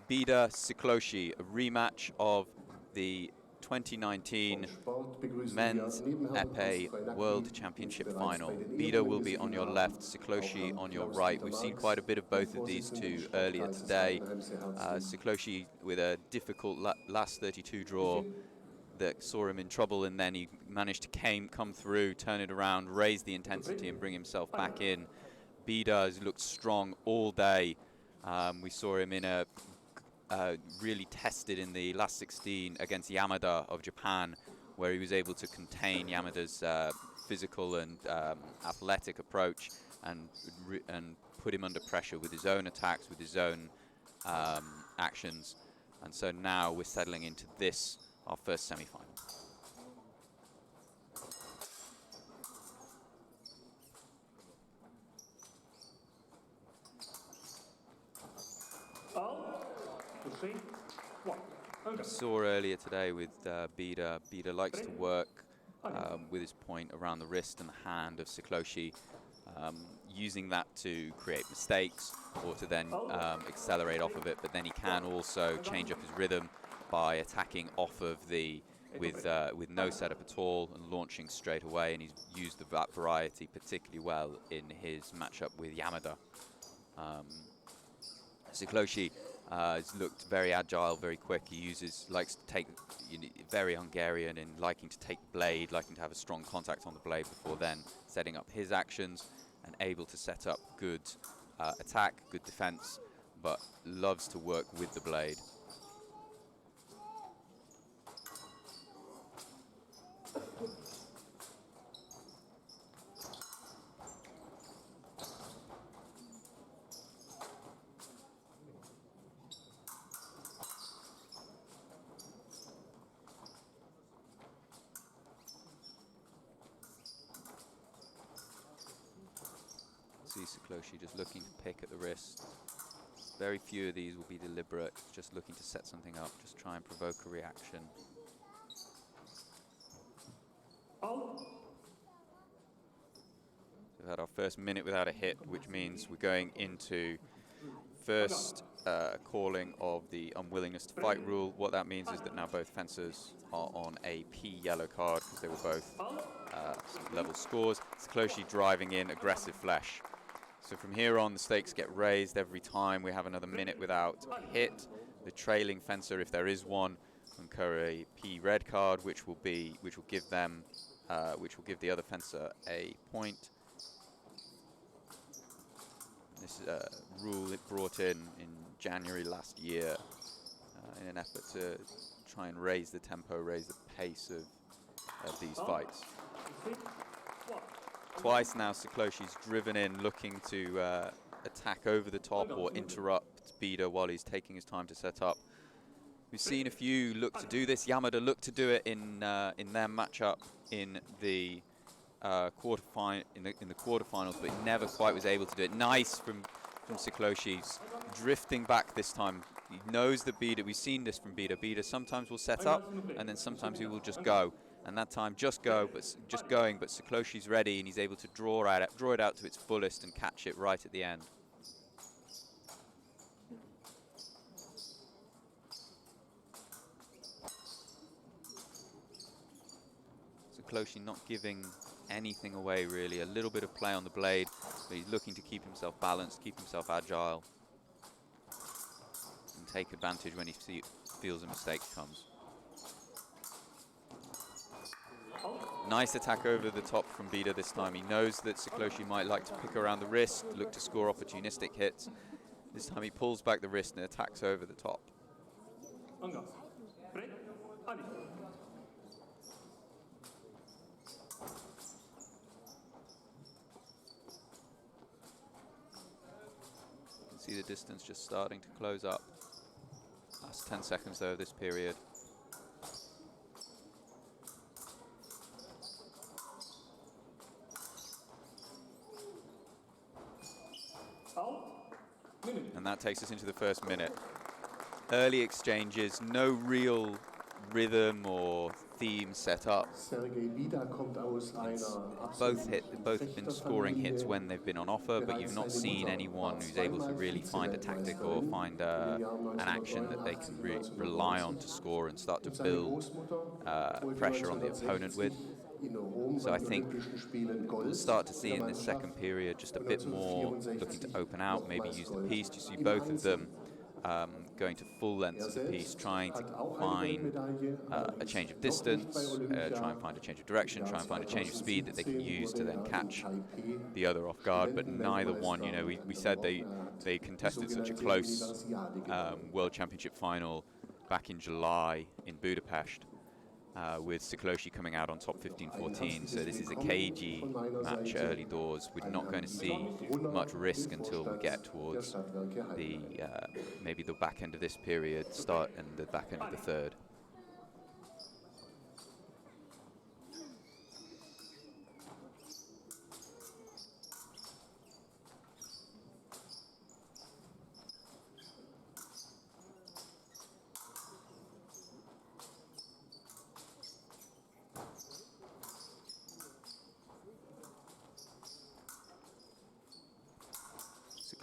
BIDA SIKLOSI, a rematch of the 2019 Men's Epee World Championship Final. BIDA will be on your left, SIKLOSI on your right. We've seen quite a bit of both of these two earlier today. SIKLOSI with a difficult last 32 draw that saw him in trouble, and then he managed to come through, turn it around, raise the intensity and bring himself back in. BIDA has looked strong all day. We saw him in a really tested in the last 16 against Yamada of Japan, where he was able to contain Yamada's physical and athletic approach and put him under pressure with his own attacks, with his own actions. And so now we're settling into this, our first semi-final. We saw earlier today with BIDA. BIDA likes to work with his point around the wrist and the hand of SIKLOSI, using that to create mistakes or to then accelerate off of it. But then he can also change up his rhythm by attacking off of the with no setup at all and launching straight away. And he's used that variety particularly well in his matchup with Yamada. SIKLOSI has looked very agile, very quick. He likes to take, very Hungarian in liking to take blade, liking to have a strong contact on the blade before then setting up his actions, and able to set up good attack, good defense, but loves to work with the blade. See SIKLOSI just looking to pick at the wrist. Very few of these will be deliberate, just looking to set something up, just try and provoke a reaction. We've had our first minute without a hit, which means we're going into first calling of the unwillingness to fight rule. What that means is that now both fencers are on a P yellow card because they were both level scores. SIKLOSI driving in aggressive flesh. So from here on, the stakes get raised every time we have another minute without a hit. The trailing fencer, if there is one, will incur a P red card, which will give the other fencer a point. This is a rule it brought in January last year in an effort to try and raise the tempo, raise the pace of these fights. Twice now SIKLOSI's driven in looking to attack over the top or interrupt BIDA while he's taking his time to set up. We've seen a few look to do this. Yamada looked to do it in their matchup in the quarterfinals, but he never quite was able to do it. Nice from SIKLOSI, drifting back this time. He knows that BIDA, we've seen this from BIDA. BIDA sometimes will set up and then sometimes he will just go. And that time just going, but SIKLOSI's ready and he's able to draw it out to its fullest and catch it right at the end. SIKLOSI not giving anything away really, a little bit of play on the blade, but he's looking to keep himself balanced, keep himself agile, and take advantage when he feels a mistake comes. Nice attack over the top from BIDA this time. He knows that SIKLOSI might like to pick around the wrist, look to score opportunistic hits. This time he pulls back the wrist and attacks over the top. You can see the distance just starting to close up. Last 10 seconds though of this period. And that takes us into the first minute. Early exchanges, no real rhythm or theme set up. Both have been scoring hits when they've been on offer, but you've not seen anyone who's able to really find a tactic or find an action that they can rely on to score and start to build pressure on the opponent with. So I think we'll start to see in this second period just a bit more looking to open out, maybe use the piece. You see both of them going to full lengths of the piece, trying to find a change of distance, try and find a change of direction, try and find a change of speed that they can use to then catch the other off guard. But neither one, you know, we said they contested such a close World Championship final back in July in Budapest, with SIKLOSI coming out on top 15-14. So this is a cagey match early doors. We're not going to see much risk until we get towards the maybe the back end of this period, start and the back end of the third.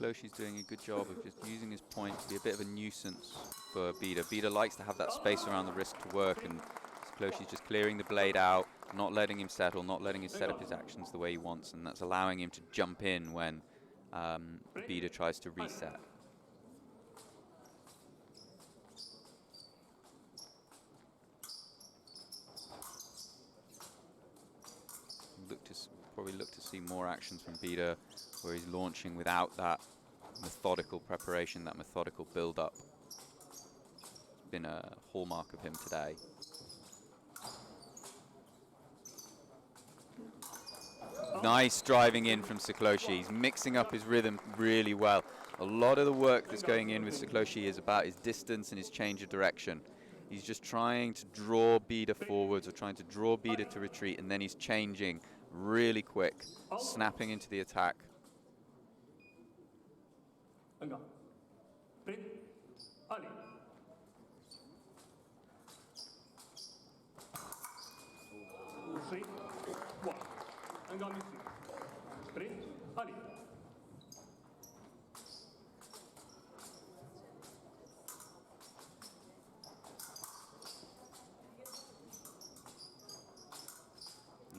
SIKLOSI's doing a good job of just using his point to be a bit of a nuisance for BIDA. BIDA likes to have that space around the wrist to work, and SIKLOSI's just clearing the blade out, not letting him settle, not letting him set up his actions the way he wants, and that's allowing him to jump in when BIDA tries to reset. Probably look to see more actions from BIDA where he's launching without that methodical preparation, that methodical build-up. It's been a hallmark of him today. Nice driving in from SIKLOSI. He's mixing up his rhythm really well. A lot of the work that's going in with SIKLOSI is about his distance and his change of direction. He's just trying to draw BIDA forwards or trying to draw BIDA to retreat, and then he's changing really quick, snapping into the attack. And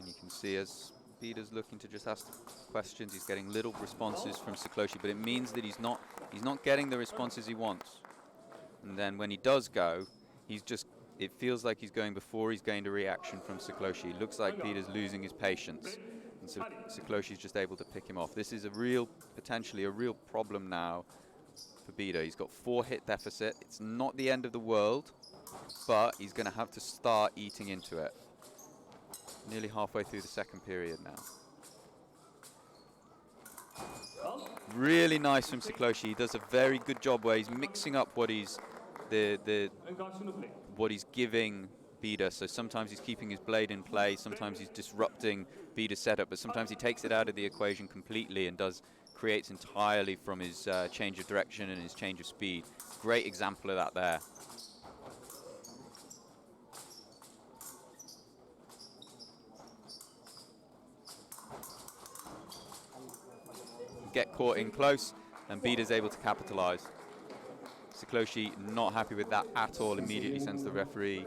you can see as BIDA's looking to just ask questions, he's getting little responses from SIKLOSI, but it means that he's not getting the responses he wants. And then when he does go, it feels like he's going before he's gained a reaction from SIKLOSI. It looks like BIDA's losing his patience, and so SIKLOSI's just able to pick him off. This is potentially a real problem now for BIDA. He's got 4 hit deficit. It's not the end of the world, but he's going to have to start eating into it. Nearly halfway through the second period now. Really nice from SIKLOSI. He does a very good job where he's mixing up what he's giving BIDA. So sometimes he's keeping his blade in play, sometimes he's disrupting BIDA's setup, but sometimes he takes it out of the equation completely and creates entirely from his change of direction and his change of speed. Great example of that there. Get caught in close, and BIDA's able to capitalize. SIKLOSI not happy with that at all, immediately sends the referee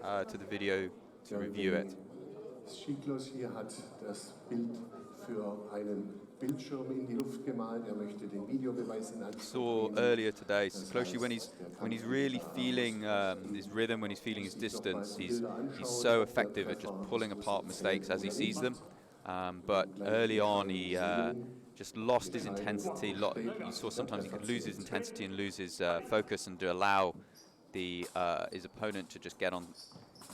to the video to review it. SIKLOSI hat das Bild für einen Bildschirm in die Luft gemalt. Möchte den Videobeweis in Anspruch saw earlier today, SIKLOSI, when he's really feeling his rhythm, when he's feeling his distance, he's so effective at just pulling apart mistakes as he sees them. But early on, he just lost his intensity. You saw sometimes he could lose his intensity and lose his focus, and to allow his opponent to just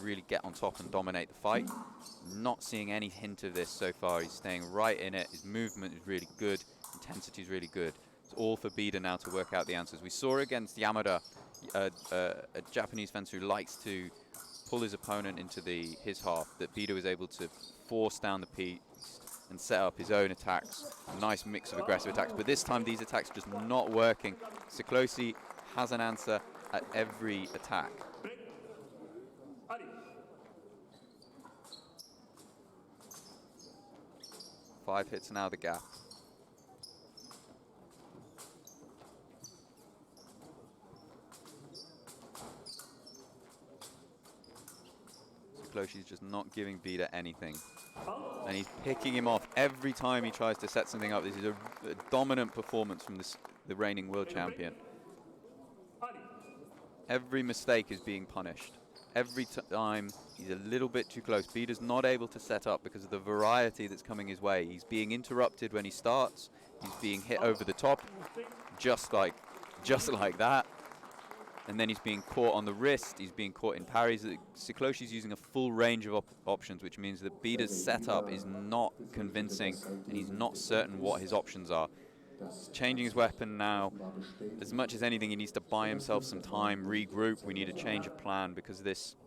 really get on top and dominate the fight. Not seeing any hint of this so far. He's staying right in it. His movement is really good. Intensity is really good. It's all for BIDA now to work out the answers. We saw against Yamada, a Japanese fence who likes to pull his opponent into his half, that BIDA was able to force down the piece and set up his own attacks. A nice mix of aggressive attacks, but this time these attacks just not working. SIKLOSI has an answer at every attack. 5 hits now, the gap. SIKLOSI's just not giving BIDA anything. And he's picking him off every time he tries to set something up. This is a dominant performance from the reigning world champion. Every mistake is being punished. Every time he's a little bit too close. BIDA's not able to set up because of the variety that's coming his way. He's being interrupted when he starts. He's being hit over the top, just like that. And then he's being caught on the wrist. He's being caught in parries. SIKLOSI's using a full range of options, which means that BIDA's setup is not convincing, and he's not certain what his options are. He's changing his weapon now. As much as anything, he needs to buy himself some time, regroup. We need a change of plan, because this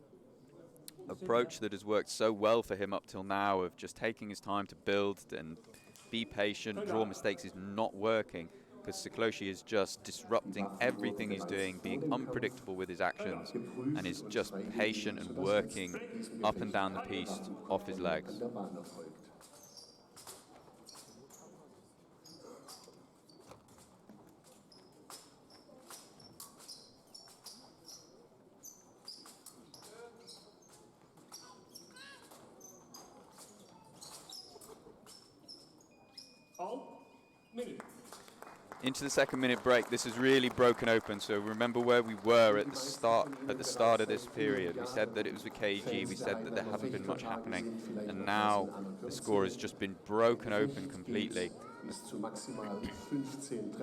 approach that has worked so well for him up till now of just taking his time to build and be patient, draw mistakes, is not working, because SIKLOSI is just disrupting everything he's doing, being unpredictable with his actions, and is just patient and working up and down the piece off his legs. Into the second minute break. This is really broken open. So remember where we were at the start of this period. We said that it was a KG. We said that there hasn't been much happening, and now the score has just been broken open completely.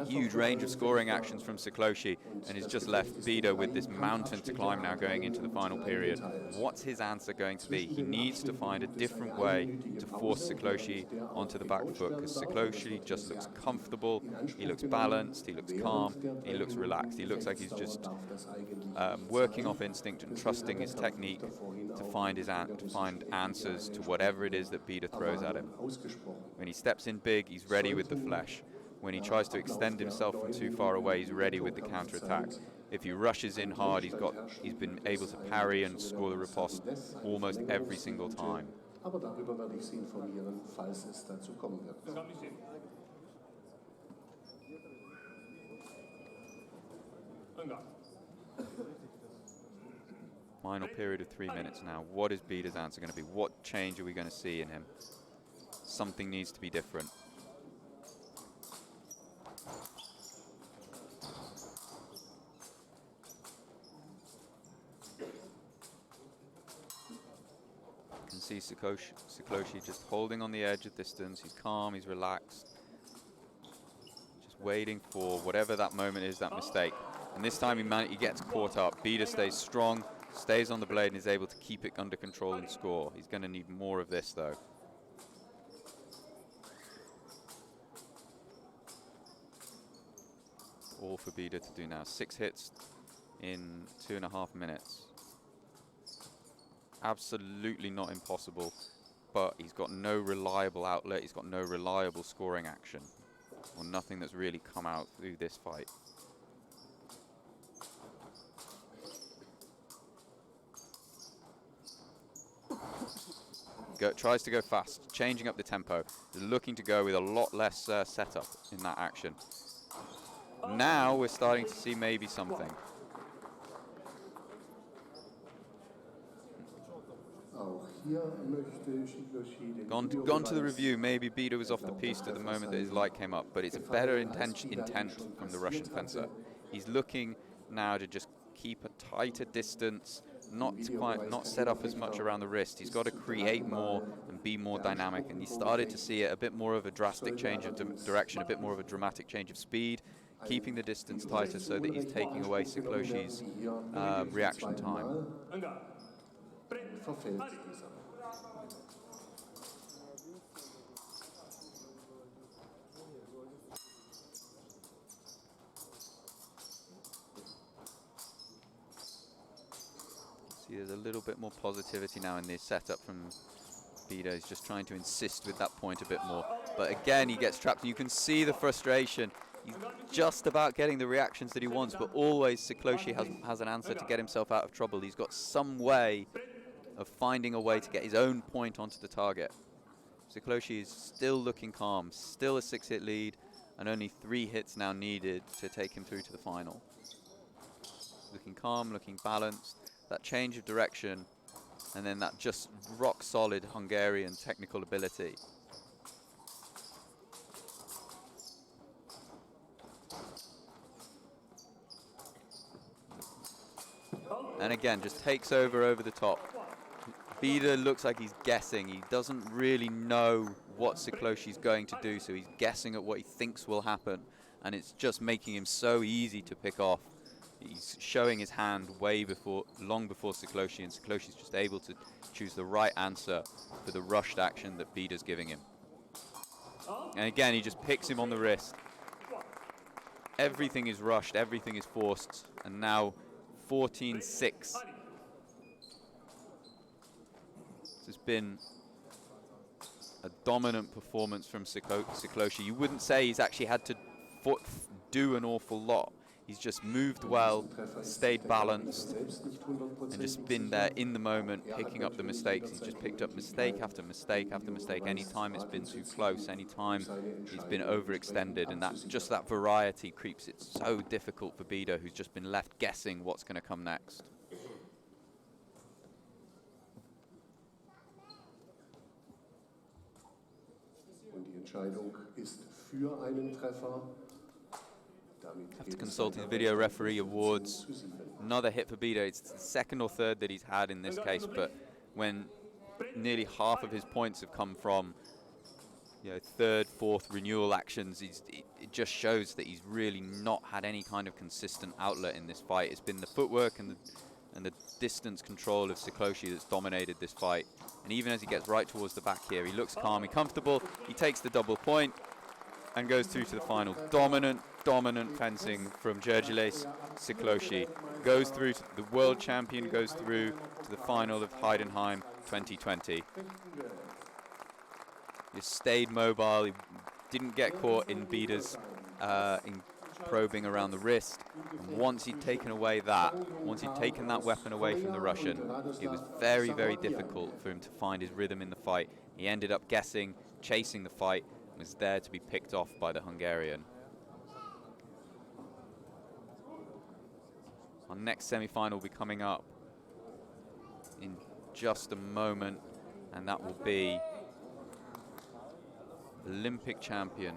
Huge range of scoring actions from SIKLOSI, and he's just left BIDA with this mountain to climb now going into the final period. What's his answer going to be? He needs to find a different way to force SIKLOSI onto the back foot, because SIKLOSI just looks comfortable, he looks balanced, he looks calm, he looks relaxed. He looks like he's just working off instinct and trusting his technique to find answers to whatever it is that BIDA throws at him. When he steps in big, he's ready with the flesh. When he tries to extend himself from too far away, he's ready with the counter-attack. If he rushes in hard, he's been able to parry and score the riposte almost every single time. Final period of 3 minutes now. What is BIDA's answer going to be? What change are we going to see in him? Something needs to be different. You can see SIKLOSI just holding on the edge of distance. He's calm, he's relaxed. Just waiting for whatever that moment is, that mistake. And this time he gets caught up. BIDA stays strong, stays on the blade, and is able to keep it under control and score. He's going to need more of this, though. All for BIDA to do now. 6 hits in 2.5 minutes. Absolutely not impossible, but he's got no reliable outlet. He's got no reliable scoring action, or nothing that's really come out through this fight. Tries to go fast, changing up the tempo, looking to go with a lot less setup in that action. Now we're starting to see maybe something. Gone to the review. Maybe BIDA was off the piste at the moment that his light came up, but it's a better intent from the Russian fencer. He's looking now to just keep a tighter distance, not set up as much around the wrist. He's got to create more and be more dynamic, and he started to see it, a bit more of a drastic change of direction, a bit more of a dramatic change of speed, keeping the distance tighter so that he's taking away SIKLOSI's reaction time. See, there's a little bit more positivity now in this setup from BIDA. He's just trying to insist with that point a bit more. But again, he gets trapped, and you can see the frustration. He's just about getting the reactions that he wants, but always SIKLOSI has an answer to get himself out of trouble. He's got some way of finding a way to get his own point onto the target. SIKLOSI is still looking calm, still a 6-hit lead, and only 3 hits now needed to take him through to the final. Looking calm, looking balanced. That change of direction, and then that just rock-solid Hungarian technical ability. And again, just takes over the top. BIDA looks like he's guessing. He doesn't really know what SIKLOSI's going to do, so he's guessing at what he thinks will happen, and it's just making him so easy to pick off. He's showing his hand long before SIKLOSI, and SIKLOSI's just able to choose the right answer for the rushed action that BIDA's giving him. And again, he just picks him on the wrist. Everything is rushed, everything is forced, and now 14-6. It's been a dominant performance from SIKLOSI. You wouldn't say he's actually had to do an awful lot. He's just moved well, stayed balanced, and just been there in the moment, picking up the mistakes. He's just picked up mistake after mistake after mistake. Anytime it's been too close, anytime he's been overextended, and that variety creeps it so difficult for BIDA, who's just been left guessing what's going to come next. Entscheidung ist für einen Treffer. After consulting the video referee awards, another hit for BIDA. It's the second or third that he's had in this case, but when nearly half of his points have come from third, fourth renewal actions, it just shows that he's really not had any kind of consistent outlet in this fight. It's been the footwork and the distance control of SIKLOSI that's dominated this fight. And even as he gets right towards the back here, he looks calm and comfortable. He takes the double point and goes through to the final. Dominant fencing from Gergely. SIKLOSI goes through to the world champion, goes through to the final of Heidenheim 2020. He stayed mobile. He didn't get caught in BIDA's in probing around the wrist. And once he'd taken that weapon away from the Russian, it was very, very difficult for him to find his rhythm in the fight. He ended up guessing, chasing the fight, and was there to be picked off by the Hungarian. Our next semi-final will be coming up in just a moment, and that will be Olympic champion